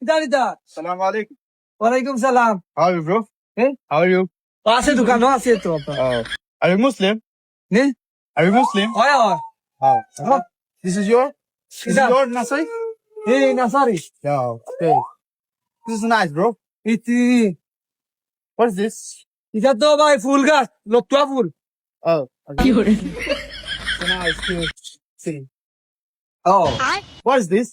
ইতালিদা Salam alaikum. ওয়ালাইকুম সালাম How are you, bro? Eh? How are you? আছে দোকানও আছে তো আপনার Are you Muslim? নে Are you Muslim? হয় হয় Oh. This is your? This is Yeah. your Nasai? এই নাসারি Yeah. Okay. This is nice, bro. ইতি What is this? ইটা তো ভাই ফুল গাছ লতুয়া ফুল Oh. Okay. So nice to see. Oh. What is this?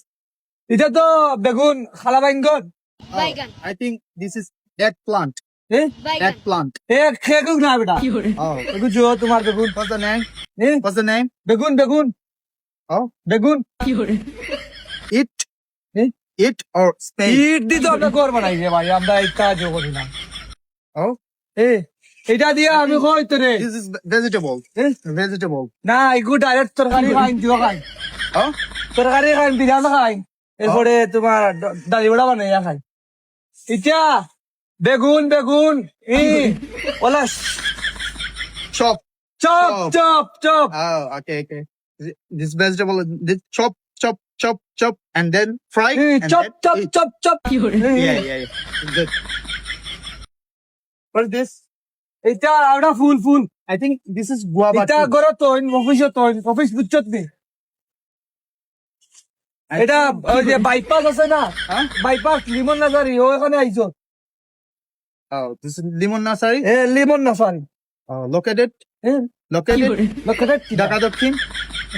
ইটা তো বেগুন খালা বাইঙ্গন Baigan. I think this is that plant. A Baigan. That plant. এ খেগু না বেটা Oh. বেগুন জো তোমার বেগুন What's the name? A What's the name? বেগুন বেগুন Oh. বেগুন It. Eh? It or Spain? ইট দি তো আমরা ঘর বানাই রে ভাই আমরা একটা জো করি না Oh. এ এটা দিয়া আমি কই তো রে This is vegetable. Eh? Vegetable. না এগু ডাইরেক্ট তরকারি খাই দিও খাই Oh. তরকারি খাই বিরিয়ানি খাই এরপরে তোমার ডালি বড়া বানাইয়া খাই ইটা বেগুন বেগুন ই ওলা Chop. Chop Chop. Chop chop Oh, okay, okay. This vegetable, this chop, chop, chop, chop, and then fry. And chop then chop eat. Chop chop Yeah, yeah, yeah. Good. What is this? এটা আউটা ফুল ফুল I think this is guava. এটা tree. গরো তৈন office বুঝছত নি I এটা think- ওই যে bypass আছে না Huh? Bypass Limon nursery ও এখানে আইছো Oh, this is lemon nursery. A Limon nursery Oh, located. A Located. লক্ষাতে Dhaka Dakhin.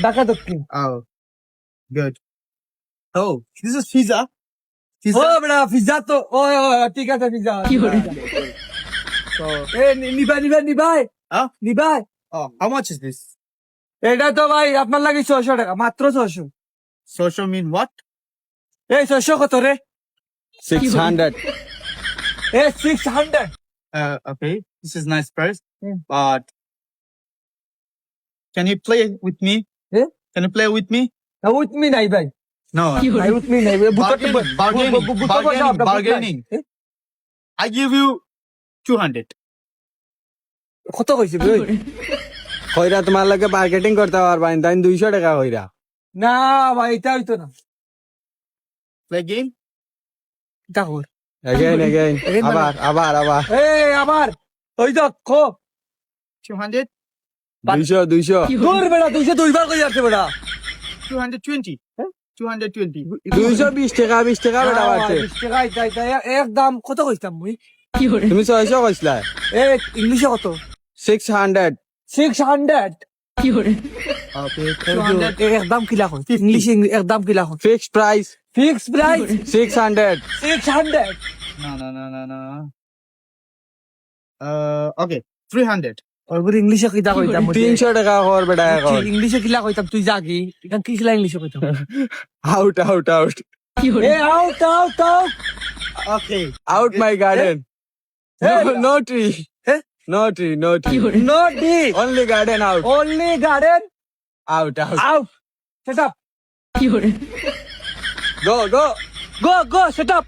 Dhaka দক্ষিণ Oh, good. Oh, this is pizza. Pizza. ও বড়া পিজ্জা তো ও ঠিক আছে পিজ্জা So, এ নিবাই নিবাই huh? নিবাই Oh, how much is this? এটা তো ভাই আপনার লাগে 600 টাকা মাত্র 600 Social mean what? এই 600 কত রে 600. এ 600 Okay, this is nice price. Hmm. But can you play with me? Eh? Can you play with me? না উইথ মি নাই ভাই No. নাই উইথ মি নাই Bargaining. I give you 200. কত কইছে ভাই কইরা তোমার লাগে মার্কেটিং করতে পারবা তাই 200 টাকা কইরা না ভাই এটা হইতো না Play game? এটা কর এগেইন Again আবার আবার আবার এই আমার ওই তো কো 200? 200 দূর বেড়া 200 দুইবার কই যাচ্ছে বেড়া 220. Eh? 220. 220 টাকা 20 টাকা বেটা বাড়ছে একদম কত কইতাম মুই তুমি 600 কইছলা এ ইংলিশে কত 600 600 Okay, 200. একদম কিলা কই ইংলিশে একদম কিলা কই fixed price fix price 600 600 No. Okay, 300. ওর ইংলিশে কিটা কইতাম 300 টাকা কর বেটা এখন ইংলিশে কিলা কইতাম তুই জাগি এখন কি কিলা ইংলিশে কইতাম আউট এ out out out Okay. Out my garden Hey. No tree Eh? No tree no ডি only garden out only garden আউট out shut up go go shut up